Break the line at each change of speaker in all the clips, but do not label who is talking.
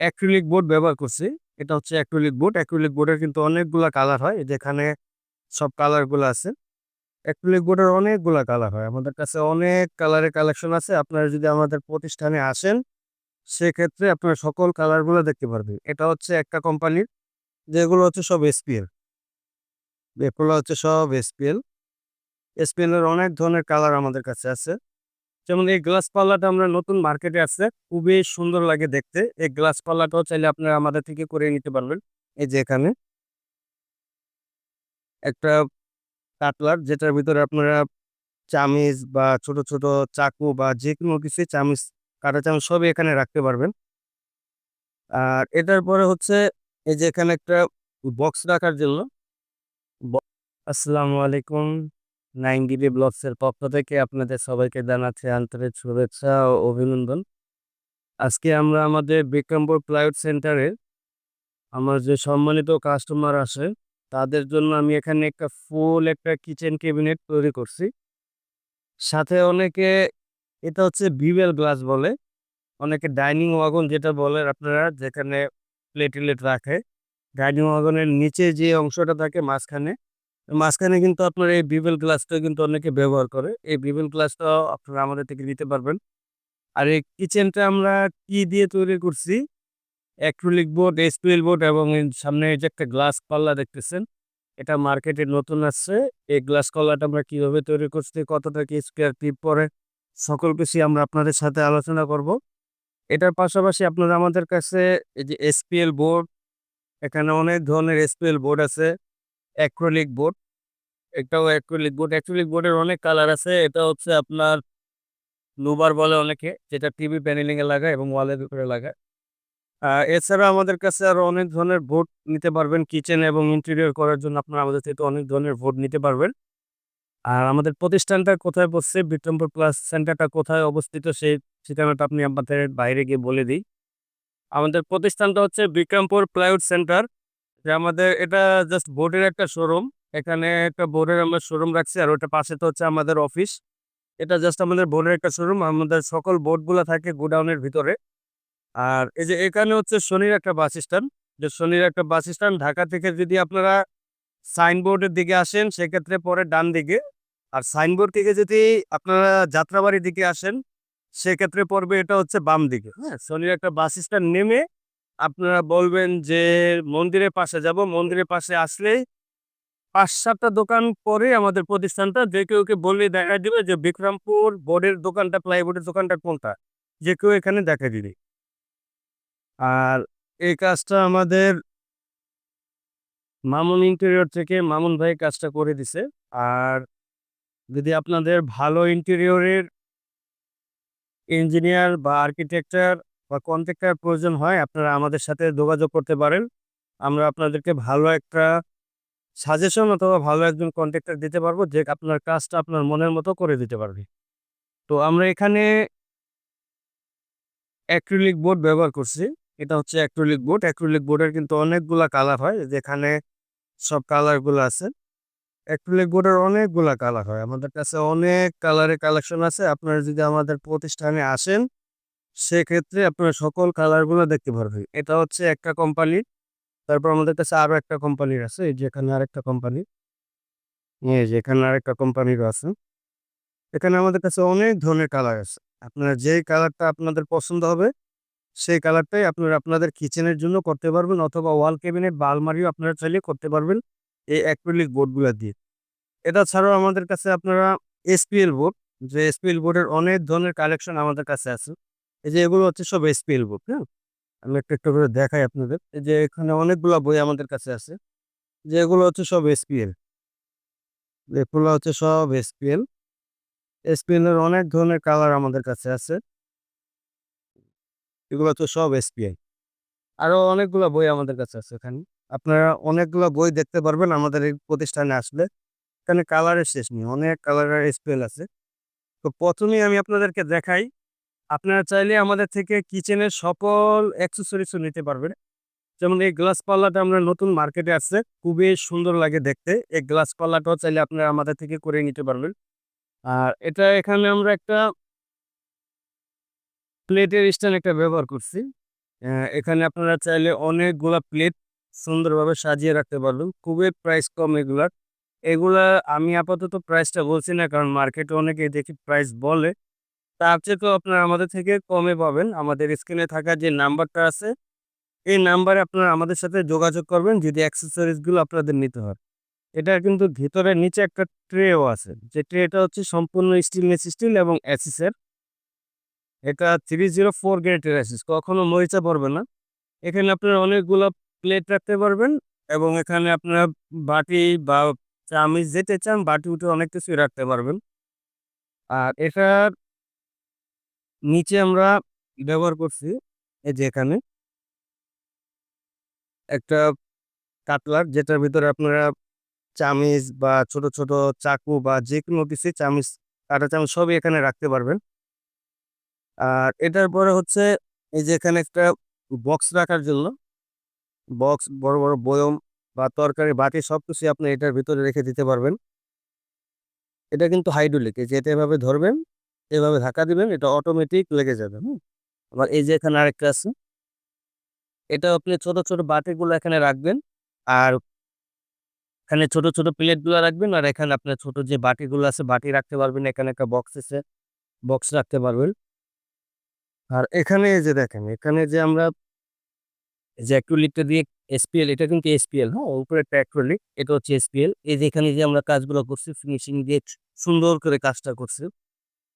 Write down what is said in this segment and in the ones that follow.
Acrylic board ব্যবহার করছি। এটা হচ্ছে অ্যাক্রিলিক বোর্ড। অ্যাক্রিলিক বোর্ডের কিন্তু অনেকগুলা কালার হয়। যেখানে সব কালারগুলো আছে। অ্যাক্রিলিক বোর্ডের অনেকগুলা কালার হয়। আমাদের কাছে অনেক কালারের কালেকশন আছে। আপনারা যদি আমাদের প্রতিষ্ঠানে আসেন, সেক্ষেত্রে আপনারা সকল কালারগুলো দেখতে পারবেন। এটা হচ্ছে একটা কোম্পানির, যেগুলো হচ্ছে সব এসপিএল। এগুলো হচ্ছে সব এসপিএল। এসপিএল এর অনেক ধরনের কালার আমাদের কাছে আছে। যেমন এই গ্লাস পাল্লাটা আমরা নতুন মার্কেটে আসছে। খুবই সুন্দর লাগে দেখতে। এই গ্লাস পাল্লাটাও চাইলে আপনারা আমাদের থেকে করে নিতে পারবেন। এই যে এখানে একটা কাটলার, যেটার ভিতরে আপনারা চামিচ বা ছোট, ছোট চাকু বা যেকোনো কিছু চামিচ, কাঁটা চামচ সবই এখানে রাখতে পারবেন। আর এটার পরে হচ্ছে এই যে এখানে একটা বক্স রাখার জন্য ব আসসালামু আলাইকুম। 9 ডিবি ব্লগস এর পক্ষ থেকে আপনাদের সবাইকে জানাচ্ছি আন্তরিক শুভেচ্ছা ও অভিনন্দন। আজকে আমরা আমাদের বিক্রমপুর প্লাইউড সেন্টারে আমার যে সম্মানিত কাস্টমার আসে, তাদের জন্য আমি এখানে একটা ফুল একটা কিচেন ক্যাবিনেট তৈরি করছি। সাথে অনেকে এটা হচ্ছে বিবেল গ্লাস বলে। অনেকে ডাইনিং ওয়াগন যেটা বলে আপনারা, যেখানে প্লেট-টেলেট রাখে। ডাইনিং ওয়াগনের নিচে যে অংশটা থাকে মাঝখানে, মাঝখানে কিন্তু আপনার এই বিবেল গ্লাসটা কিন্তু অনেকে ব্যবহার করে। এই বিবেল গ্লাসটাও আপনারা আমাদের থেকে নিতে পারবেন। আর এই কিচেনটা আমরা কি দিয়ে তৈরি করছি? অ্যাক্রিলিক বোর্ড, এসপিএল বোর্ড এবং এর সামনে এই যে একটা গ্লাস পাল্লা দেখতেছেন, এটা মার্কেটে নতুন আসছে। এই গ্লাস কলাটা আমরা কিভাবে তৈরি করছি, কতটা কি স্কোয়ার ফিট পড়ে, সকল কিছুই আমরা আপনাদের সাথে আলোচনা করব। এটার পাশাপাশি আপনারা আমাদের কাছে এই যে এসপিএল বোর্ড, এখানে অনেক ধরনের এসপিএল বোর্ড আছে। অ্যাক্রিলিক বোর্ড, এটাও অ্যাক্রিলিক বোর্ড। অ্যাক্রিলিক বোর্ডের অনেক কালার আছে। এটা হচ্ছে আপনার লুবার বলে অনেকে, যেটা টিভি প্যানেলিং এ লাগায় এবং ওয়ালের উপরে লাগায়। এছাড়া আমাদের কাছে আরো অনেক ধরনের বোর্ড নিতে পারবেন। কিচেন এবং ইন্টেরিয়র করার জন্য আপনারা আমাদের থেকে অনেক ধরনের বোর্ড নিতে পারবেন। আর আমাদের প্রতিষ্ঠানটা কোথায় বসছে, বিক্রমপুর প্লাস সেন্টারটা কোথায় অবস্থিত, সেই ঠিকানাটা আপনি আমাদের বাইরে গিয়ে বলে দিই। আমাদের প্রতিষ্ঠানটা হচ্ছে বিক্রমপুর প্লাইউড সেন্টার। যে আমাদের এটা জাস্ট বোর্ডের একটা শোরুম। এখানে একটা বোর্ডের আমরা শোরুম রাখছি, আর ওটা পাশে তো হচ্ছে আমাদের অফিস। এটা জাস্ট আমাদের বোর্ডের একটা শোরুম। আমাদের সকল বোর্ডগুলা থাকে গোডাউনের ভিতরে। আর এই যে এখানে হচ্ছে শনির একটা বাস স্ট্যান্ড। যে শনির একটা বাস স্ট্যান্ড, ঢাকা থেকে যদি আপনারা সাইনবোর্ডের দিকে আসেন, সেক্ষেত্রে পরে ডান দিকে। আর সাইনবোর্ড থেকে যদি আপনারা যাত্রাবাড়ির দিকে আসেন, সেক্ষেত্রে পড়বে এটা হচ্ছে বাম দিকে। হ্যাঁ, শনির একটা বাস স্ট্যান্ড নেমে আপনারা বলবেন যে মন্দিরের পাশে যাব। মন্দিরের পাশে আসলে ৫-৭টা দোকান পরে আমাদের প্রতিষ্ঠানটা, যে কেউকে বললেই দেখা দিবে যে বিক্রমপুর বোর্ডের দোকানটা, প্লাইবোর্ডের দোকানটা কোনটা, যে কেউ এখানে দেখা দিবে। আর এই কাজটা আমাদের মামুন ইন্টেরিয়র থেকে মামুন ভাই কাজটা করে দিছে। আর যদি আপনাদের ভালো ইন্টেরিয়রের ইঞ্জিনিয়ার বা আর্কিটেকচার বা কন্ট্রাক্টর প্রয়োজন হয়, আপনারা আমাদের সাথে যোগাযোগ করতে পারেন। আমরা আপনাদেরকে ভালো একটা সাজেশন অথবা ভালো একজন কন্ট্রাক্টর দিতে পারবো, যে আপনার কাজটা আপনার মনের মতো করে দিতে পারবে। তো আমরা এখানে অ্যাক্রিলিক বোর্ড ব্যবহার করছি। এটা হচ্ছে অ্যাক্রিলিক বোর্ড। অ্যাক্রিলিক বোর্ডের কিন্তু অনেকগুলা কালার হয়, যেখানে সব কালারগুলো আছে। অ্যাক্রিলিক বোর্ডের অনেকগুলা কালার হয়। আমাদের কাছে অনেক কালারের কালেকশন আছে। আপনারা যদি আমাদের প্রতিষ্ঠানে আসেন, সেক্ষেত্রে আপনারা সকল কালারগুলো দেখতে পারবেন। এটা হচ্ছে একটা কোম্পানির। তারপর আমাদের কাছে আরো একটা কোম্পানির আছে। এই যে এখানে আরেকটা কোম্পানি। এই যে এখানে আরেকটা কোম্পানিরও আছে। এখানে আমাদের কাছে অনেক ধরনের কালার আছে। আপনারা যেই কালারটা আপনাদের পছন্দ হবে, সেই কালারটাই আপনারা আপনাদের কিচেনের জন্য করতে পারবেন, অথবা ওয়াল ক্যাবিনেট বা আলমারিও আপনারা চাইলে করতে পারবেন এই অ্যাক্রিলিক বোর্ডগুলা দিয়ে। এটা ছাড়াও আমাদের কাছে আপনারা এসপিএল বোর্ড, যে এসপিএল বোর্ডের অনেক ধরনের কালেকশন আমাদের কাছে আছে। এই যে এগুলো হচ্ছে সব এসপিএল বোর্ড, হ্যাঁ? আমি একটা, একটা করে দেখাই আপনাদের। এই যে এখানে অনেকগুলা বই আমাদের কাছে আছে। যে এগুলো হচ্ছে সব এসপিএল। এগুলো হচ্ছে সব এসপিএল। এসপিএল এর অনেক ধরনের কালার আমাদের কাছে আছে। এগুলো হচ্ছে সব এসপিএল। আরো অনেকগুলা বই আমাদের কাছে আছে এখানে। আপনারা অনেকগুলা বই দেখতে পারবেন আমাদের এই প্রতিষ্ঠানে আসলে। এখানে কালারের শেষ নেই। অনেক কালারের এসপিএল আছে। তো ১ম এই আমি আপনাদেরকে দেখাই, আপনারা চাইলে আমাদের থেকে কিচেনের সকল অ্যাক্সেসরিজও নিতে পারবেন। যেমন এই গ্লাস পাল্লাটা আমরা নতুন মার্কেটে আসছে। খুবই সুন্দর লাগে দেখতে। এই গ্লাস পাল্লাটাও চাইলে আপনারা আমাদের থেকে করে নিতে পারবেন। আর এটা এখানে আমরা একটা প্লেটের স্ট্যান্ড একটা ব্যবহার করছি। এখানে আপনারা চাইলে অনেকগুলা প্লেট সুন্দরভাবে সাজিয়ে রাখতে পারবেন। খুবই প্রাইস কম এগুলার। এগুলা আমি আপাতত প্রাইসটা বলছি না, কারণ মার্কেটে অনেকেই দেখি প্রাইস বলে। তার চেয়েও আপনারা আমাদের থেকে কমে পাবেন। আমাদের স্ক্রিনে থাকা যে নাম্বারটা আছে, এই নাম্বারে আপনারা আমাদের সাথে যোগাযোগ করবেন যদি অ্যাক্সেসরিজ গুলো আপনাদের নিতে হয়। এটার কিন্তু ভিতরে নিচে একটা ট্রেও আছে। যে ট্রেটা হচ্ছে সম্পূর্ণ স্টেনলেস স্টিল এবং অ্যাসিস এর। এটা 304 গ্রেডের অ্যাসিস। কখনো মরিচা পড়বে না। এখানে আপনারা অনেকগুলা প্লেট রাখতে পারবেন এবং এখানে আপনারা বাটি বা চামিচ যেটা চান বাটি-উটি অনেক কিছুই রাখতে পারবেন। আর এটার নিচে আমরা ব্যবহার করছি এই যে এখানে একটা কাটলার, যেটার ভিতরে আপনারা চামিচ বা ছোট, ছোট চাকু বা যেকোনো কিছু চামিচ, কাঁটা চামচ সবই এখানে রাখতে পারবেন। আর এটার পরে হচ্ছে এই যে এখানে একটা বক্স রাখার জন্য, বক্স, বড়, বড় বয়ম বা তরকারি বাটি সবকিছুই আপনি এটার ভিতরে রেখে দিতে পারবেন। এটা কিন্তু হাইড্রোলিক। এই যে এটা এভাবে ধরবেন, এভাবে ধাক্কা দিবেন, এটা অটোমেটিক লেগে যাবে। হুম? আবার এই যে এখানে আরেকটা আছে। এটাও আপনি ছোট, ছোট বাটিগুলো এখানে রাখবেন। আর এখানে ছোট, ছোট প্লেটগুলা রাখবেন। আর এখানে আপনার ছোট যে বাটিগুলো আছে বাটি রাখতে পারবেন। এখানে একটা বক্স আছে, বক্স রাখতে পারবেন। আর এখানে এই যে দেখেন, এখানে যে আমরা যে অ্যাক্রিলিকটা দিয়ে এসপিএল, এটা কিন্তু এসপিএল, হ্যাঁ? উপরেরটা অ্যাক্রিলিক, এটা হচ্ছে এসপিএল। এই যে এখানে যে আমরা কাজগুলো করছি ফিনিশিং দিয়ে সুন্দর করে কাজটা করছি।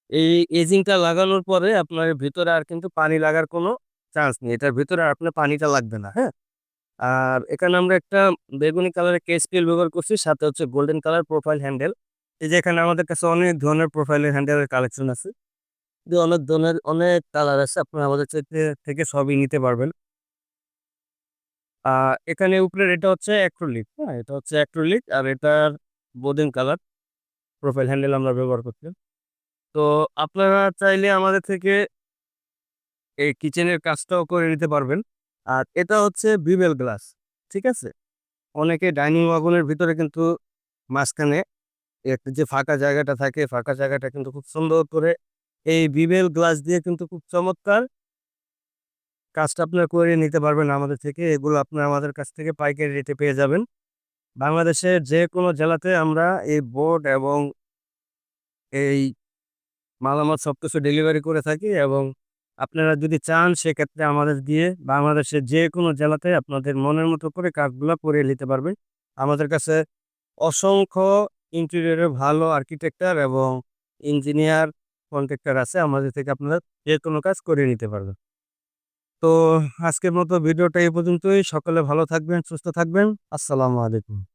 এই এজিংটা লাগানোর পরে আপনার ভিতরে আর কিন্তু পানি লাগার কোনো চান্স নেই। এটার ভিতরে আর আপনার পানিটা লাগবে না, হ্যাঁ? আর এখানে আমরা একটা বেগুনি কালারের কেএসপিএল ব্যবহার করছি, সাথে হচ্ছে গোল্ডেন কালার প্রোফাইল হ্যান্ডেল। এই যে এখানে আমাদের কাছে অনেক ধরনের প্রোফাইলের হ্যান্ডেলের কালেকশন আছে। অনেক ধরনের অনেক কালার আছে। আপনারা আমাদের থেকে সবই নিতে পারবেন। আ এখানে উপরের এটা হচ্ছে অ্যাক্রিলিক, হ্যাঁ? এটা হচ্ছে অ্যাক্রিলিক আর এটার গোল্ডেন কালার প্রোফাইল হ্যান্ডেল আমরা ব্যবহার করছি। তো আপনারা চাইলে আমাদের থেকে এই কিচেনের কাজটাও করে নিতে পারবেন। আর এটা হচ্ছে বিবেল গ্লাস। ঠিক আছে? অনেকে ডাইনিং ওয়াগনের ভিতরে কিন্তু মাঝখানে একটা যে ফাঁকা জায়গাটা থাকে, ফাঁকা জায়গাটা কিন্তু খুব সুন্দর করে এই বিবেল গ্লাস দিয়ে কিন্তু খুব চমৎকার কাজটা আপনারা করে নিতে পারবেন আমাদের থেকে। এগুলো আপনারা আমাদের কাছ থেকে পাইকারি রেটে পেয়ে যাবেন। বাংলাদেশের যেকোনো জেলাতে আমরা এই বোর্ড এবং এই মালামাল সবকিছু ডেলিভারি করে থাকি এবং আপনারা যদি চান সেক্ষেত্রে আমাদের দিয়ে বাংলাদেশের যেকোনো জেলাতে আপনাদের মনের মতো করে কাজগুলা করে নিতে পারবেন। আমাদের কাছে অসংখ্য ইন্টেরিয়রের ভালো আর্কিটেক্টার এবং ইঞ্জিনিয়ার, কন্ট্রাক্টর আছে। আমাদের থেকে আপনারা যেকোনো কাজ করে নিতে পারবেন। তো আজকের মতো ভিডিওটা এই পর্যন্তই। সকলে ভালো থাকবেন, সুস্থ থাকবেন। আসসালামু আলাইকুম।